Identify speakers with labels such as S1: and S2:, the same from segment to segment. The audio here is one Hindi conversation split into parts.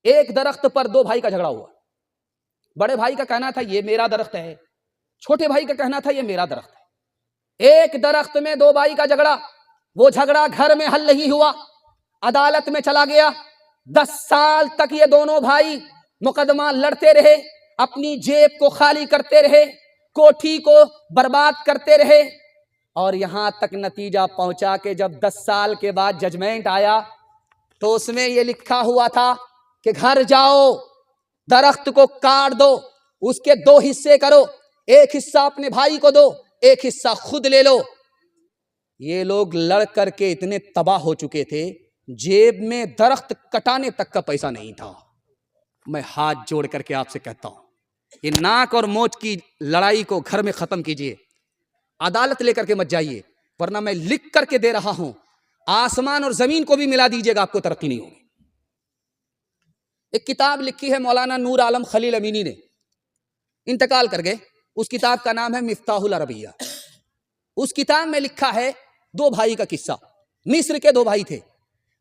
S1: एक दरख्त पर दो भाई का झगड़ा हुआ। बड़े भाई का कहना था ये मेरा दरख्त है, छोटे भाई का कहना था ये मेरा दरख्त है। एक दरख्त में दो भाई का झगड़ा, वो झगड़ा घर में हल नहीं हुआ, अदालत में चला गया। 10 साल तक ये दोनों भाई मुकदमा लड़ते रहे, अपनी जेब को खाली करते रहे, कोठी को बर्बाद करते रहे, और यहां तक नतीजा पहुंचा कि जब 10 साल के बाद जजमेंट आया तो उसमें यह लिखा हुआ था कि घर जाओ, दरख्त को काट दो, उसके 2 हिस्से करो, एक हिस्सा अपने भाई को दो, एक हिस्सा खुद ले लो। ये लोग लड़ करके इतने तबाह हो चुके थे, जेब में दरख्त कटाने तक का पैसा नहीं था। मैं हाथ जोड़ करके आपसे कहता हूं, ये नाक और मोच की लड़ाई को घर में खत्म कीजिए, अदालत लेकर के मत जाइए, वरना मैं लिख करके दे रहा हूं, आसमान और जमीन को भी मिला दीजिएगा, आपको तरक्की नहीं होगी। एक किताब लिखी है मौलाना नूर आलम खलील अमीनी ने, इंतकाल कर गए। उस किताब का नाम है मिफ्ताहुल अरबिया। उस किताब में लिखा है 2 भाई का किस्सा। मिस्र के 2 भाई थे।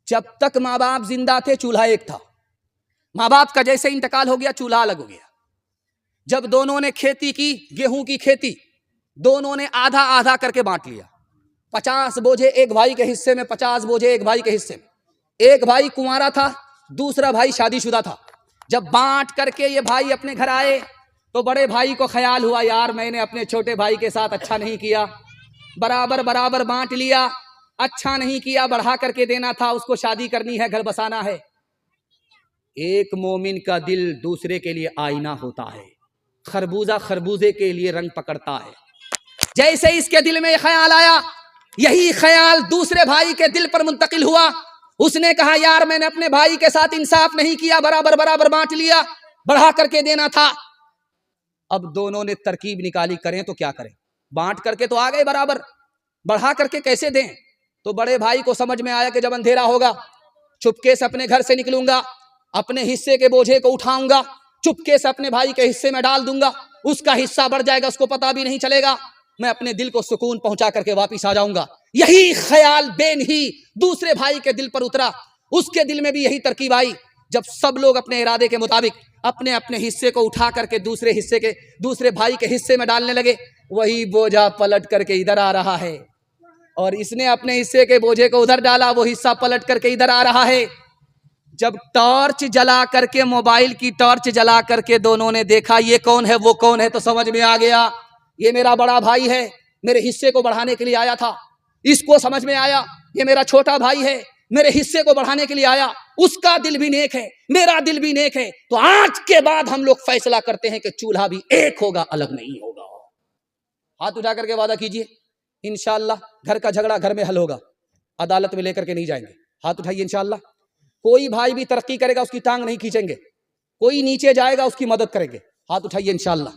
S1: जब तक माँ बाप जिंदा थे चूल्हा एक था, माँ बाप का जैसे इंतकाल हो गया चूल्हा अलग हो गया। जब दोनों ने खेती की, गेहूं की खेती, दोनों ने आधा आधा करके बांट लिया। 50 बोझे एक भाई के हिस्से में, 50 बोझे एक भाई के हिस्से में। एक भाई कुंवारा था, दूसरा भाई शादीशुदा था। जब बांट करके ये भाई अपने घर आए तो बड़े भाई को ख्याल हुआ, यार मैंने अपने छोटे भाई के साथ अच्छा नहीं किया, बराबर बराबर बांट लिया, अच्छा नहीं किया, बढ़ा करके देना था, उसको शादी करनी है, घर बसाना है। एक मोमिन का दिल दूसरे के लिए आईना होता है, खरबूजा खरबूजे के लिए रंग पकड़ता है। जैसे इसके दिल में ख्याल आया, यही ख्याल दूसरे भाई के दिल पर मुंतकिल हुआ। उसने कहा, यार मैंने अपने भाई के साथ इंसाफ नहीं किया, बराबर बराबर बांट लिया, बढ़ा करके देना था। अब दोनों ने तरकीब निकाली, करें तो क्या करें, बांट करके तो आ गए बराबर, बढ़ा करके कैसे दें। तो बड़े भाई को समझ में आया कि जब अंधेरा होगा चुपके से अपने घर से निकलूंगा, अपने हिस्से के बोझे को उठाऊंगा, चुपके से अपने भाई के हिस्से में डाल दूंगा, उसका हिस्सा बढ़ जाएगा, उसको पता भी नहीं चलेगा, मैं अपने दिल को सुकून पहुंचा करके वापिस आ जाऊंगा। यही ख्याल बेनही दूसरे भाई के दिल पर उतरा, उसके दिल में भी यही तरकीब आई। जब सब लोग अपने इरादे के मुताबिक अपने अपने हिस्से को उठा करके दूसरे भाई के हिस्से में डालने लगे, वही बोझा पलट करके इधर आ रहा है, और इसने अपने हिस्से के बोझे को उधर डाला, वो हिस्सा पलट करके इधर आ रहा है। जब टॉर्च जला करके, मोबाइल की टॉर्च जला करके दोनों ने देखा ये कौन है वो कौन है, तो समझ में आ गया ये मेरा बड़ा भाई है, मेरे हिस्से को बढ़ाने के लिए आया था। इसको समझ में आया ये मेरा छोटा भाई है, मेरे हिस्से को बढ़ाने के लिए आया। उसका दिल भी नेक है, मेरा दिल भी नेक है। तो आज के बाद हम लोग फैसला करते हैं कि चूल्हा भी एक होगा, अलग नहीं होगा। हाथ उठा करके वादा कीजिए, इंशाअल्लाह घर का झगड़ा घर में हल होगा, अदालत में लेकर के नहीं जाएंगे। हाथ उठाइए इंशाअल्लाह। कोई भाई भी तरक्की करेगा उसकी टांग नहीं खींचेंगे, कोई नीचे जाएगा उसकी मदद करेंगे। हाथ उठाइए इंशाअल्लाह।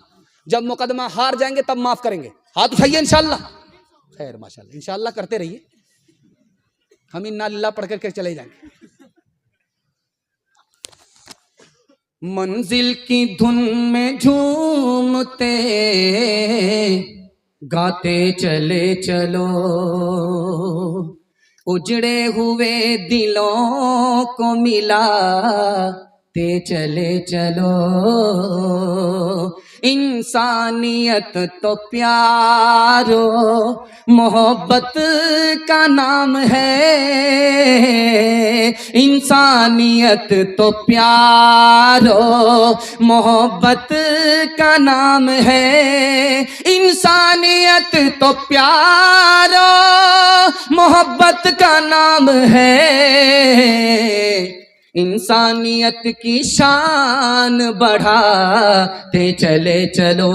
S1: जब मुकदमा हार जाएंगे तब माफ करेंगे। हाथ उठाइए इंशाअल्लाह। खैर माशाअल्लाह, इंशाअल्लाह करते रहिए, हम इन्ना लिल्लाह पढ़ करके चले जाएंगे। मंजिल की धुन में झूमते गाते चले चलो, उजड़े हुए दिलों को मिलाते चले चलो। इंसानियत तो प्यारो मोहब्बत का नाम है, इंसानियत तो प्यारो मोहब्बत का नाम है, इंसानियत तो प्यारो मोहब्बत का नाम है। इंसानियत की शान बढ़ाते चले चलो,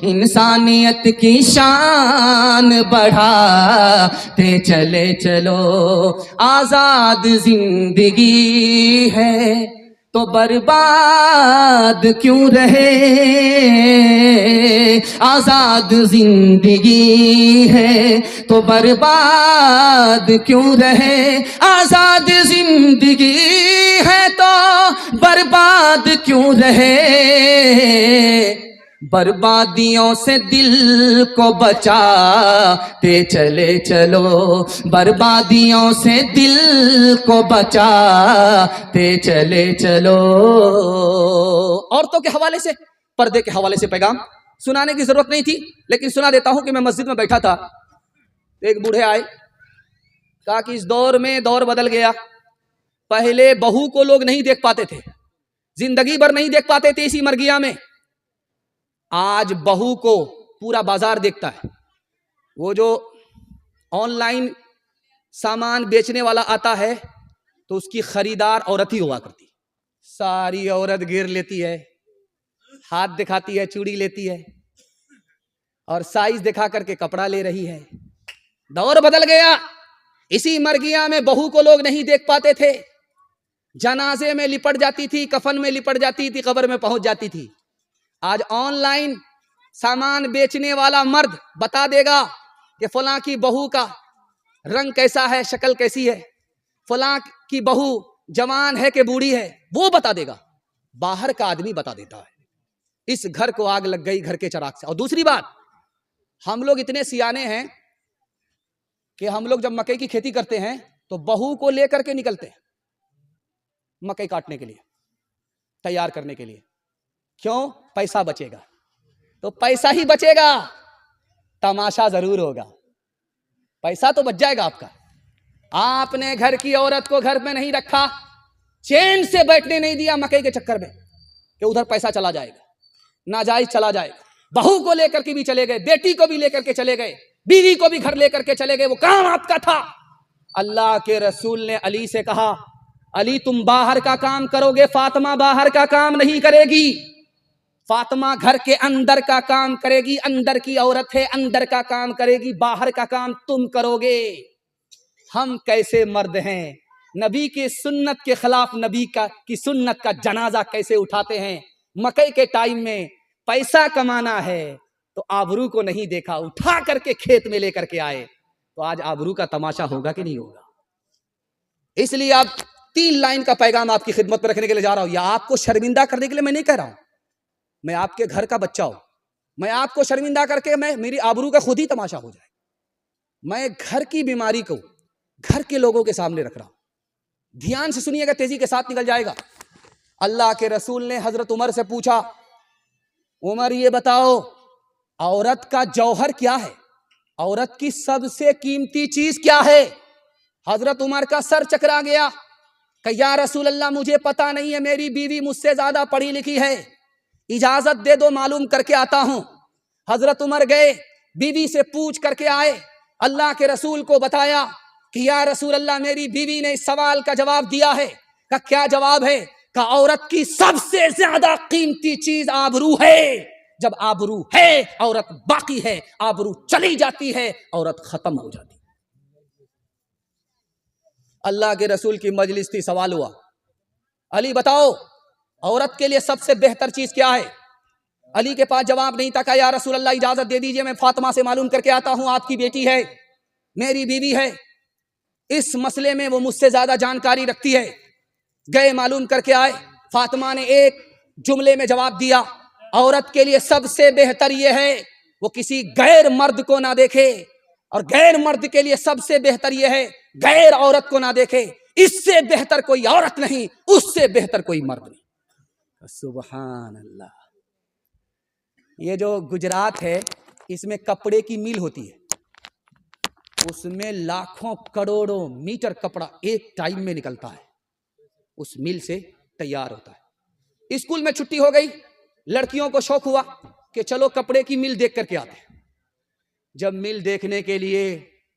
S1: इंसानियत की शान बढ़ाते चले चलो। आजाद जिंदगी है तो बर्बाद क्यों रहे, आजाद जिंदगी है तो बर्बाद क्यों रहे, आजाद जिंदगी है तो बर्बाद क्यों रहे। बर्बादियों से दिल को बचाते चले चलो, बर्बादियों से दिल को बचाते चले चलो। औरतों के हवाले से, पर्दे के हवाले से पैगाम सुनाने की जरूरत नहीं थी, लेकिन सुना देता हूं कि मैं मस्जिद में बैठा था, एक बूढ़े आए, कहा कि इस दौर में दौर बदल गया। पहले बहू को लोग नहीं देख पाते थे, जिंदगी भर नहीं देख पाते थे इसी मरगिया में। आज बहू को पूरा बाजार देखता है। वो जो ऑनलाइन सामान बेचने वाला आता है तो उसकी खरीदार औरत ही हुआ करती। सारी औरत घेर लेती है, हाथ दिखाती है, चूड़ी लेती है और साइज दिखा करके कपड़ा ले रही है। दौर बदल गया। इसी मरगिया में बहू को लोग नहीं देख पाते थे, जनाजे में लिपट जाती थी, कफन में लिपट जाती थी, कब्र में पहुंच जाती थी। आज ऑनलाइन सामान बेचने वाला मर्द बता देगा कि फलां की बहू का रंग कैसा है, शक्ल कैसी है, फलां की बहू जवान है कि बूढ़ी है, वो बता देगा। बाहर का आदमी बता देता है। इस घर को आग लग गई घर के चिराग से। और दूसरी बात, हम लोग इतने सियाने हैं कि हम लोग जब मकई की खेती करते हैं तो बहू को लेकर के निकलते हैं मकई काटने के लिए, तैयार करने के लिए। क्यों? पैसा बचेगा। तो पैसा ही बचेगा, तमाशा जरूर होगा। पैसा तो बच जाएगा आपका। आपने घर की औरत को घर में नहीं रखा, चैन से बैठने नहीं दिया मकई के चक्कर में कि उधर पैसा चला जाएगा, नाजायज चला जाएगा। बहू को लेकर के भी चले गए, बेटी को भी लेकर के चले गए, बीवी को भी घर लेकर के चले गए। वो काम आपका था। अल्लाह के रसूल ने अली से कहा, अली तुम बाहर का काम करोगे, फातिमा बाहर का काम नहीं करेगी। फातिमा घर के अंदर का काम करेगी, अंदर की औरत है, अंदर का काम करेगी, बाहर का काम तुम करोगे। हम कैसे मर्द हैं, नबी की सुन्नत के खिलाफ नबी की सुन्नत का जनाजा कैसे उठाते हैं। मकई के टाइम में पैसा कमाना है तो आबरू को नहीं देखा, उठा करके खेत में लेकर के आए। तो आज आबरू का तमाशा होगा कि नहीं होगा। इसलिए आप 3 लाइन का पैगाम आपकी खिदमत में रखने के लिए जा रहा हूं। या आपको शर्मिंदा करने के लिए मैं नहीं कह रहा हूं, मैं आपके घर का बच्चा हूं। मैं आपको शर्मिंदा करके मेरी आबरू का खुद ही तमाशा हो जाए। मैं घर की बीमारी को घर के लोगों के सामने रख रहा हूं। ध्यान से सुनिएगा, तेजी के साथ निकल जाएगा। अल्लाह के रसूल ने हजरत उमर से पूछा, उमर ये बताओ औरत का जौहर क्या है, औरत की सबसे कीमती चीज क्या है। हजरत उमर का सर चकरा गया कि या रसूल अल्लाह मुझे पता नहीं है, मेरी बीवी मुझसे ज्यादा पढ़ी लिखी है, इजाजत दे दो मालूम करके आता हूं। हजरत उमर गए, बीवी से पूछ करके आए, अल्लाह के रसूल को बताया कि या रसूल अल्लाह मेरी बीवी ने इस सवाल का जवाब दिया है। का क्या जवाब है? का औरत की सबसे ज्यादा कीमती चीज आबरू है। जब आबरू है औरत बाकी है, आबरू चली जाती है औरत खत्म हो जाती। अल्लाह के रसूल की मजलिस थी, सवाल हुआ, अली बताओ औरत के लिए सबसे बेहतर चीज क्या है। अली के पास जवाब नहीं था। कहा या रसूल अल्लाह इजाजत दे दीजिए, मैं फातिमा से मालूम करके आता हूं, आपकी बेटी है, मेरी बीवी है, इस मसले में वो मुझसे ज्यादा जानकारी रखती है। गए मालूम करके आए, फातिमा ने एक जुमले में जवाब दिया, औरत के लिए सबसे बेहतर यह है वो किसी गैर मर्द को ना देखे, और गैर मर्द के लिए सबसे बेहतर यह है गैर औरत को ना देखे। इससे बेहतर कोई औरत नहीं, उससे बेहतर कोई मर्द नहीं। सुभान अल्लाह। ये जो गुजरात है इसमें कपड़े की मिल होती है, उसमें लाखों करोड़ों मीटर कपड़ा एक टाइम में निकलता है, उस मिल से तैयार होता है। स्कूल में छुट्टी हो गई, लड़कियों को शौक हुआ कि चलो कपड़े की मिल देख करके आते हैं। जब मिल देखने के लिए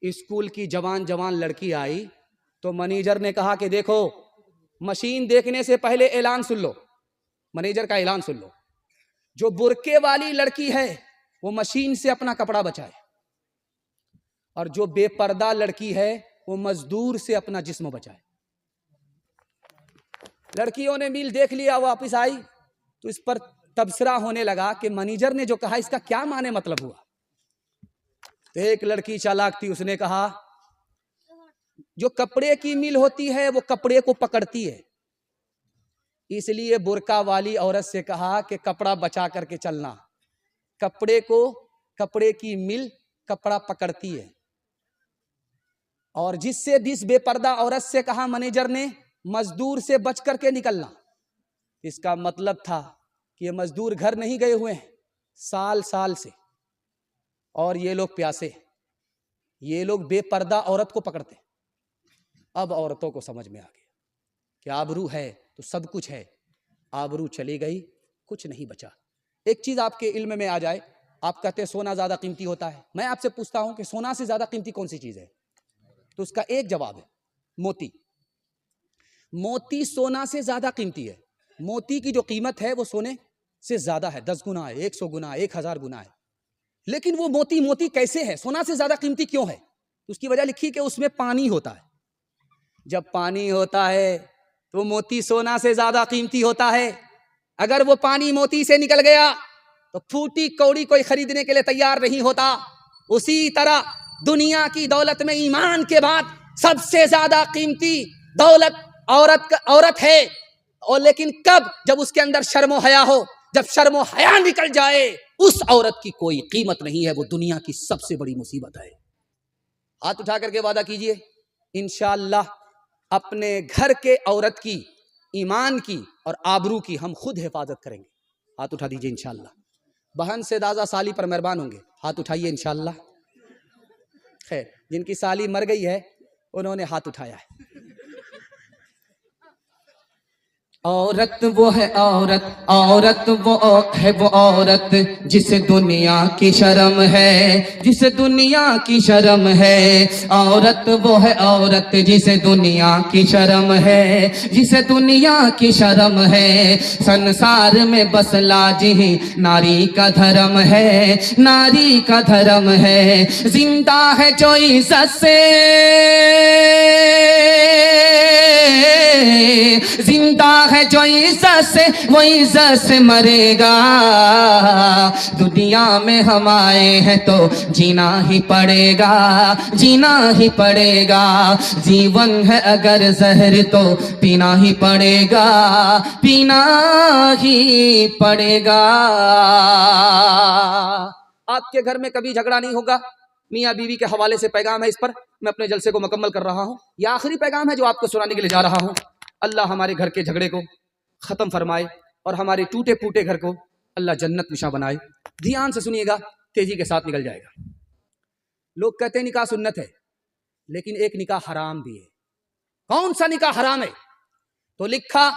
S1: स्कूल की जवान जवान लड़की आई तो मैनेजर ने कहा कि देखो मशीन देखने से पहले ऐलान सुन लो, मैनेजर का ऐलान सुन लो, जो बुरके वाली लड़की है वो मशीन से अपना कपड़ा बचाए, और जो बेपर्दा लड़की है वो मजदूर से अपना जिस्म बचाए। लड़कियों ने मिल देख लिया, वापस आई तो इस पर तबसरा होने लगा कि मैनेजर ने जो कहा इसका क्या माने मतलब हुआ। तो एक लड़की चालाक थी, उसने कहा जो कपड़े की मिल होती है वो कपड़े को पकड़ती है, इसलिए बुरका वाली औरत से कहा कि कपड़ा बचा करके चलना, कपड़े की मिल कपड़ा पकड़ती है। और जिस बेपर्दा औरत से कहा मैनेजर ने मजदूर से बच करके निकलना, इसका मतलब था कि ये मजदूर घर नहीं गए हुए हैं साल साल से, और ये लोग प्यासे, ये लोग बेपर्दा औरत को पकड़ते। अब औरतों को समझ में आ गया कि आबरू है तो सब कुछ है, आबरू चली गई कुछ नहीं बचा। एक चीज आपके इल्म में आ जाए, आप कहते हैं सोना ज्यादा कीमती होता है, मैं आपसे पूछता हूं कि सोना से ज्यादा कीमती कौन सी चीज है? तो उसका एक जवाब है मोती। मोती सोना से ज्यादा कीमती है। मोती की जो कीमत है वो सोने से ज्यादा है, 10 गुना है, 100 गुना, 1000 गुना है। लेकिन वो मोती कैसे है, सोना से ज्यादा कीमती क्यों है? उसकी वजह लिखी कि उसमें पानी होता है। जब पानी होता है तो मोती सोना से ज्यादा कीमती होता है। अगर वो पानी मोती से निकल गया तो फूटी कौड़ी कोई खरीदने के लिए तैयार नहीं होता। उसी तरह दुनिया की दौलत में ईमान के बाद सबसे ज्यादा कीमती दौलत औरत है। और लेकिन कब? जब उसके अंदर शर्मो हया हो। जब शर्मो हया निकल जाए उस औरत की कोई कीमत नहीं है, वो दुनिया की सबसे बड़ी मुसीबत है। हाथ उठा करके वादा कीजिए इंशाअल्लाह अपने घर के औरत की, ईमान की और आबरू की हम खुद हिफाजत करेंगे। हाथ उठा दीजिए इंशाअल्लाह। बहन से दादा साली पर मेहरबान होंगे, हाथ उठाइए इंशाअल्लाह। खैर, जिनकी साली मर गई है उन्होंने हाथ उठाया है। औरत वो है औरत, औरत वो है वो औरत जिसे दुनिया की शर्म है, जिसे दुनिया की शर्म है। औरत वो है औरत जिसे दुनिया की शर्म है, जिसे दुनिया की शर्म है। संसार में बस लाज ही नारी का धर्म है, नारी का धर्म है। जिंदा है जो इज्जत से, जिंदा है जो इज्जत से वो इज्जत से मरेगा। दुनिया में हम आए हैं तो जीना ही पड़ेगा, जीना ही पड़ेगा। जीवन है अगर जहर तो पीना ही पड़ेगा, पीना ही पड़ेगा। आपके घर में कभी झगड़ा नहीं होगा। मियाँ बीवी के हवाले से पैगाम है, इस पर मैं अपने जलसे को मुकम्मल कर रहा हूँ। यह आखिरी पैगाम है जो आपको सुनाने के लिए जा रहा हूँ। अल्लाह हमारे घर के झगड़े को ख़त्म फरमाए और हमारे टूटे फूटे घर को अल्लाह जन्नत निशा बनाए। ध्यान से सुनिएगा, तेजी के साथ निकल जाएगा। लोग कहते हैं निकाह सुन्नत है, लेकिन एक निकाह हराम भी है। कौन सा निकाह हराम है? तो लिखा,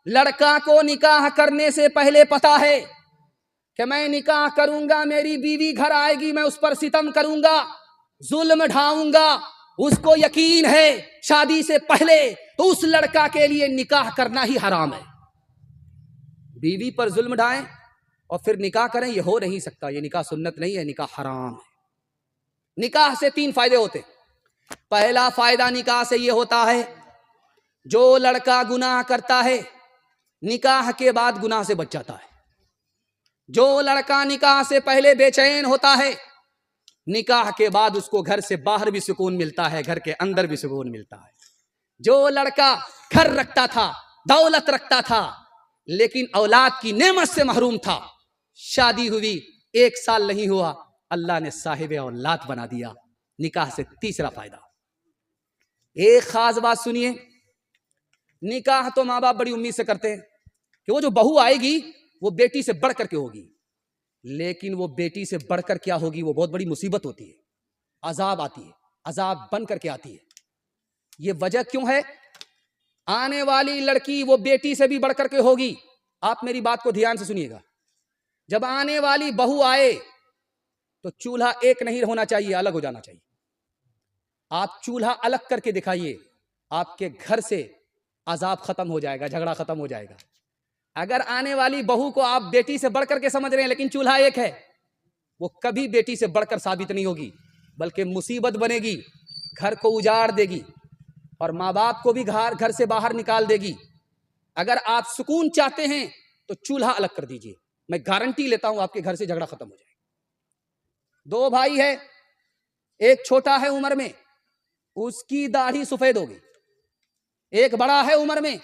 S1: लड़का को निकाह करने से पहले पता है कि मैं निकाह करूंगा, मेरी बीवी घर आएगी, मैं उस पर सितम करूंगा, जुल्म ढाऊंगा। उसको यकीन है शादी से पहले, तो उस लड़का के लिए निकाह करना ही हराम है। बीवी पर जुल्म ढाएं और फिर निकाह करें, यह हो नहीं सकता। यह निकाह सुन्नत नहीं है, निकाह हराम है। निकाह से 3 फायदे होते। पहला फायदा निकाह से यह होता है, जो लड़का गुनाह करता है निकाह के बाद गुनाह से बच जाता है। जो लड़का निकाह से पहले बेचैन होता है, निकाह के बाद उसको घर से बाहर भी सुकून मिलता है, घर के अंदर भी सुकून मिलता है। जो लड़का घर रखता था, दौलत रखता था, लेकिन औलाद की नेमत से महरूम था, शादी हुई 1 साल नहीं हुआ, अल्लाह ने साहिब औलाद बना दिया। निकाह से तीसरा फायदा। एक खास बात सुनिए, निकाह तो माँ बाप बड़ी उम्मीद से करते हैं कि वो जो बहू आएगी वो बेटी से बढ़ करके होगी, लेकिन वो बेटी से बढ़कर क्या होगी? वो बहुत बड़ी मुसीबत होती है, अजाब आती है, अजाब बन करके आती है। ये वजह क्यों है? आने वाली लड़की वो बेटी से भी बढ़ करके होगी। आप मेरी बात को ध्यान से सुनिएगा। जब आने वाली बहू आए तो चूल्हा एक नहीं होना चाहिए, अलग हो जाना चाहिए। आप चूल्हा अलग करके दिखाइए, आपके घर से अजाब खत्म हो जाएगा, झगड़ा खत्म हो जाएगा। अगर आने वाली बहू को आप बेटी से बढ़कर के समझ रहे हैं, लेकिन चूल्हा एक है, वो कभी बेटी से बढ़कर साबित नहीं होगी, बल्कि मुसीबत बनेगी, घर को उजाड़ देगी और माँ बाप को भी घर से बाहर निकाल देगी। अगर आप सुकून चाहते हैं तो चूल्हा अलग कर दीजिए, मैं गारंटी लेता हूं आपके घर से झगड़ा खत्म हो जाएगा। 2 भाई है, एक छोटा है उम्र में, उसकी दाढ़ी सफेद होगी। एक बड़ा है उम्र में,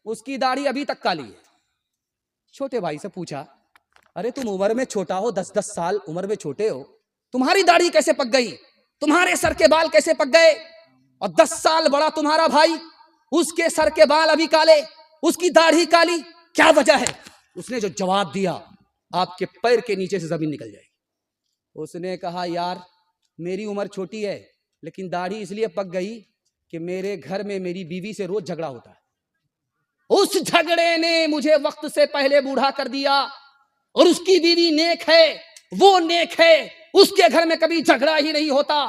S1: उसकी दाढ़ी अभी तक काली है। छोटे भाई से पूछा अरे तुम उम्र में छोटा हो, 10-10 साल उम्र में छोटे हो, तुम्हारी दाढ़ी कैसे पक गई, तुम्हारे सर के बाल कैसे पक गए? और 10 साल बड़ा तुम्हारा भाई, उसके सर के बाल अभी काले, उसकी दाढ़ी काली, क्या वजह है? उसने जो जवाब दिया, आपके पैर के नीचे से जमीन निकल जाएगी। उसने कहा यार मेरी उम्र छोटी है, लेकिन दाढ़ी इसलिए पक गई कि मेरे घर में मेरी बीवी से रोज झगड़ा होता है। उस झगड़े ने मुझे वक्त से पहले बूढ़ा कर दिया, और उसकी बीवी नेक है, वो नेक है, उसके घर में कभी झगड़ा ही नहीं होता।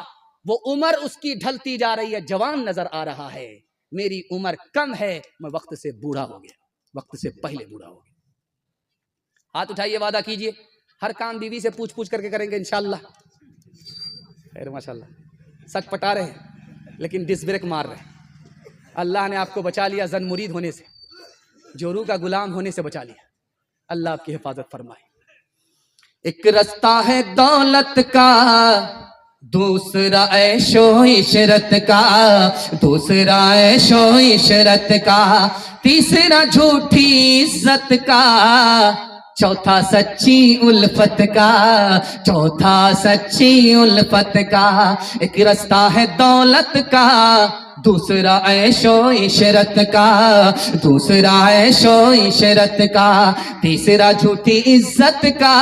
S1: वो उम्र उसकी ढलती जा रही है, जवान नजर आ रहा है, मेरी उम्र कम है, मैं वक्त से बूढ़ा हो गया, वक्त से पहले बूढ़ा हो गया। हाथ उठाइए, वादा कीजिए, हर काम बीवी से पूछ पूछ करके करेंगे इंशाअल्लाह। खैर माशाअल्लाह, सक पटा रहे हैं लेकिन डिस ब्रेक मार रहे हैं। अल्लाह ने आपको बचा लिया जन मुरीद होने से, जोरू का गुलाम होने से बचा लिया। अल्लाह आपकी हिफाजत फरमाए। एक रास्ता है दौलत का, दूसरा ऐशो इशरत का, दूसरा ऐशो इशरत का, तीसरा झूठी इज्जत का, चौथा सच्ची उल्फत का, चौथा सच्ची उल्फत का। एक रास्ता है दौलत का, दूसरा ऐशो इशरत का, दूसरा ऐशो इशरत का, तीसरा झूठी इज्जत का,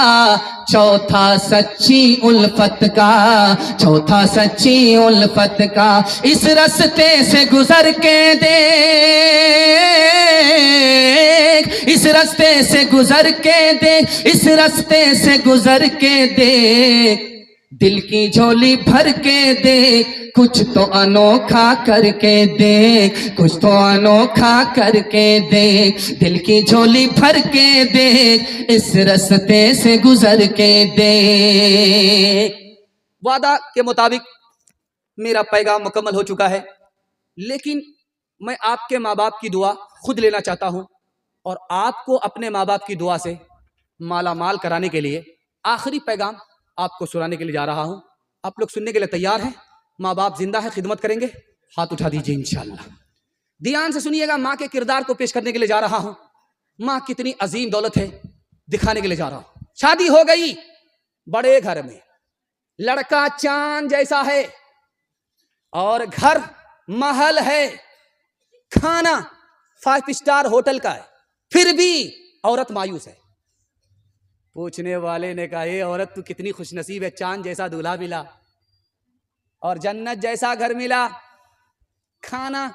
S1: चौथा सच्ची उल्फत का, चौथा सच्ची उल्फत का। इस रास्ते से गुजर के देख, इस रास्ते से गुजर के देख, इस रास्ते से गुजर के देख, दिल की झोली भर के देख, कुछ तो अनोखा करके देख, कुछ तो अनोखा करके देख, दिल की झोली भर के देख, इस रास्ते से गुजर के देख। वादा के मुताबिक मेरा पैगाम मुकम्मल हो चुका है, लेकिन मैं आपके माँ बाप की दुआ खुद लेना चाहता हूँ, और आपको अपने माँ बाप की दुआ से माला माल कराने के लिए आखिरी पैगाम आपको सुनाने के लिए जा रहा हूँ। आप लोग सुनने के लिए तैयार हैं? माँ बाप जिंदा है, खिदमत करेंगे? हाथ उठा दीजिए इंशाअल्लाह। ध्यान से सुनिएगा, माँ के किरदार को पेश करने के लिए जा रहा हूँ। माँ कितनी अजीम दौलत है दिखाने के लिए जा रहा हूँ। शादी हो गई बड़े घर में, लड़का चांद जैसा है, और घर महल है, खाना 5 स्टार होटल का है, फिर भी औरत मायूस है। पूछने वाले ने कहा, ये औरत तू कितनी खुशनसीब है, चांद जैसा दूल्हा मिला और जन्नत जैसा घर मिला, खाना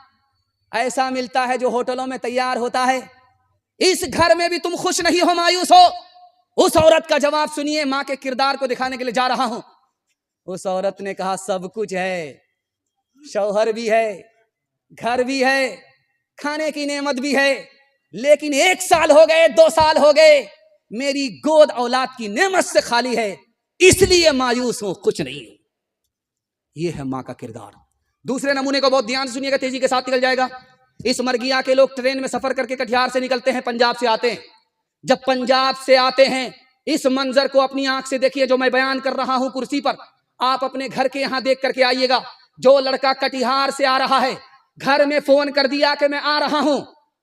S1: ऐसा मिलता है जो होटलों में तैयार होता है, इस घर में भी तुम खुश नहीं हो, मायूस हो। उस औरत का जवाब सुनिए, मां के किरदार को दिखाने के लिए जा रहा हूं। उस औरत ने कहा, सब कुछ है, शौहर भी है, घर भी है, खाने की नेमत भी है, लेकिन 1 साल हो गए, 2 साल हो गए, मेरी गोद औलाद की नेमत से खाली है, इसलिए मायूस हूं, कुछ नहीं हूं। यह है मां का किरदार। दूसरे नमूने को बहुत ध्यान से सुनिएगा, तेजी के साथ निकल जाएगा। इस मरगिया के लोग ट्रेन में सफर करके कटिहार से निकलते हैं, पंजाब से आते हैं। जब पंजाब से आते हैं, इस मंजर को अपनी आंख से देखिए जो मैं बयान कर रहा हूं कुर्सी पर, आप अपने घर के यहां देख करके आइएगा। जो लड़का कटिहार से आ रहा है, घर में फोन कर दिया कि मैं आ रहा हूं,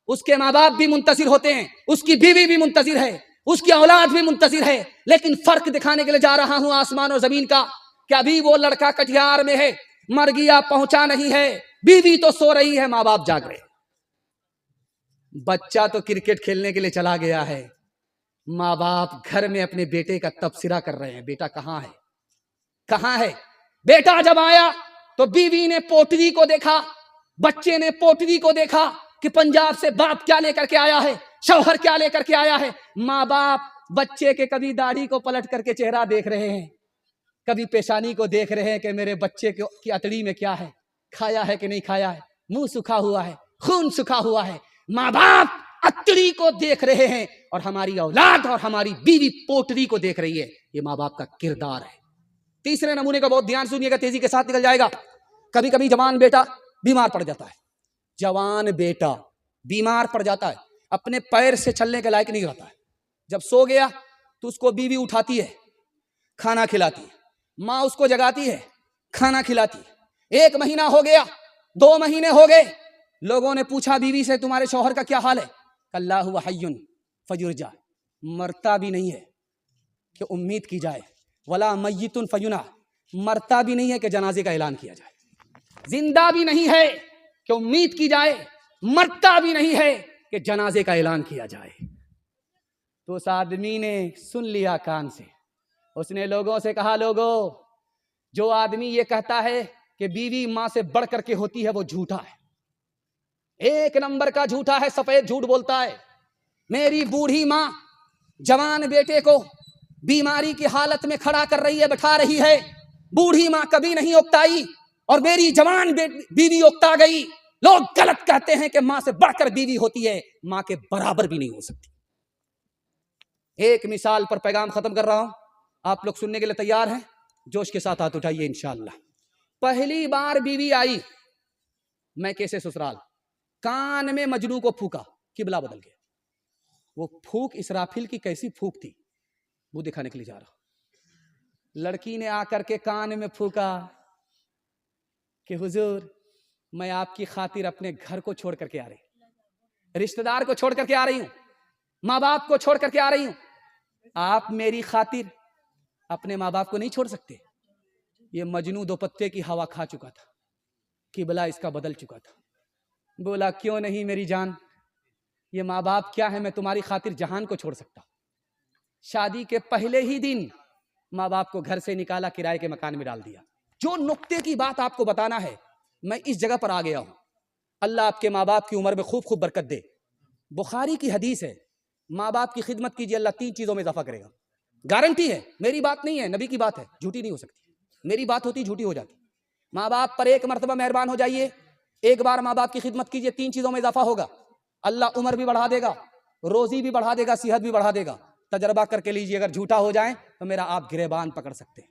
S1: उसके माँ बाप भी मुंतजिर होते हैं, उसकी बीवी भी मुंतजिर है, उसकी औलाद भी मुंतजिर है, लेकिन फर्क दिखाने के लिए जा रहा हूं आसमान और जमीन का, कि अभी वो लड़का कटिहार में है, मरगिया पहुंचा नहीं है, बीवी तो सो रही है, माँ बाप जाग रहे। बच्चा तो क्रिकेट खेलने के लिए चला गया है, माँ बाप घर में अपने बेटे का तबसरा कर रहे हैं, बेटा कहां है, कहां है। बेटा जब आया तो बीवी ने पोटरी को देखा, बच्चे ने पोटरी को देखा कि पंजाब से बाप क्या लेकर के आया है, शौहर क्या लेकर के आया है। माँ बाप बच्चे के कभी दाढ़ी को पलट करके चेहरा देख रहे हैं, कभी पेशानी को देख रहे हैं कि मेरे बच्चे की अतड़ी में क्या है, खाया है कि नहीं खाया है, मुंह सूखा हुआ है, खून सूखा हुआ है। माँ बाप अतड़ी को देख रहे हैं और हमारी औलाद और हमारी बीवी पोटरी को देख रही है। ये माँ बाप का किरदार है। तीसरे नमूने का बहुत ध्यान सुनिएगा, तेजी के साथ निकल जाएगा। कभी कभी जवान बेटा बीमार पड़ जाता है, जवान बेटा बीमार पड़ जाता है, अपने पैर से चलने के लायक नहीं रहता है। जब सो गया तो उसको बीवी उठाती है, खाना खिलाती है, माँ उसको जगाती है, खाना खिलाती है। 1 महीना हो गया, 2 महीने हो गए, लोगों ने पूछा बीवी से, तुम्हारे शौहर का क्या हाल है? अल्लाहु हय्युन फयुरजा, मरता भी नहीं है, कि उम्मीद की जाए, वला मय्यितुन फयुना, मरता भी नहीं है कि जनाजे का ऐलान किया जाए, जिंदा भी नहीं है कि उम्मीद की जाए, मरता भी नहीं है कि जनाजे का ऐलान किया जाए। तो उस आदमी ने सुन लिया कान से, उसने लोगों से कहा, लोगों, जो आदमी ये कहता है कि बीवी मां से बढ़ करके होती है वो झूठा है, एक नंबर का झूठा है, सफेद झूठ बोलता है। मेरी बूढ़ी मां जवान बेटे को बीमारी की हालत में खड़ा कर रही है, बैठा रही है, बूढ़ी मां कभी नहीं उकताई और मेरी जवान बीवी उकता गई। लोग गलत कहते हैं कि मां से बढ़कर बीवी होती है, मां के बराबर भी नहीं हो सकती। एक मिसाल पर पैगाम खत्म कर रहा हूं, आप लोग सुनने के लिए तैयार हैं? जोश के साथ हाथ उठाइए इंशाअल्लाह। पहली बार बीवी आई, मैं कैसे ससुराल, कान में मजनू को फूका, किबला बदल गया। वो फूक इसराफिल की कैसी फूक थी, वो दिखाने के लिए जा रहा। लड़की ने आकर के कान में फूका कि हुजूर, मैं आपकी खातिर अपने घर को छोड़ करके आ रही, रिश्तेदार को छोड़ करके आ रही हूं, माँ बाप को छोड़ करके आ रही हूं, आप मेरी खातिर अपने माँ बाप को नहीं छोड़ सकते। ये मजनू दो पत्ते की हवा खा चुका था, किबला इसका बदल चुका था। बोला, क्यों नहीं मेरी जान, ये माँ बाप क्या है, मैं तुम्हारी खातिर जहान को छोड़ सकता। शादी के पहले ही दिन माँ बाप को घर से निकाला, किराए के मकान में डाल दिया। जो नुक्ते की बात आपको बताना है, मैं इस जगह पर आ गया हूं। अल्लाह आपके माँ बाप की उम्र में खूब खूब बरकत दे। बुखारी की हदीस है, माँ बाप की खिदमत कीजिए, अल्लाह 3 चीजों में इजाफा करेगा। गारंटी है, मेरी बात नहीं है, नबी की बात है, झूठी नहीं हो सकती। मेरी बात होती झूठी हो जाती। माँ बाप पर एक मरतबा मेहरबान हो जाइए, एक बार माँ बाप की खिदमत कीजिए, 3 चीजों में इजाफा होगा। अल्लाह उम्र भी बढ़ा देगा, रोजी भी बढ़ा देगा, सेहत भी बढ़ा देगा। तजर्बा करके लीजिए, अगर झूठा हो जाए तो मेरा आप गिरेबान पकड़ सकते हैं।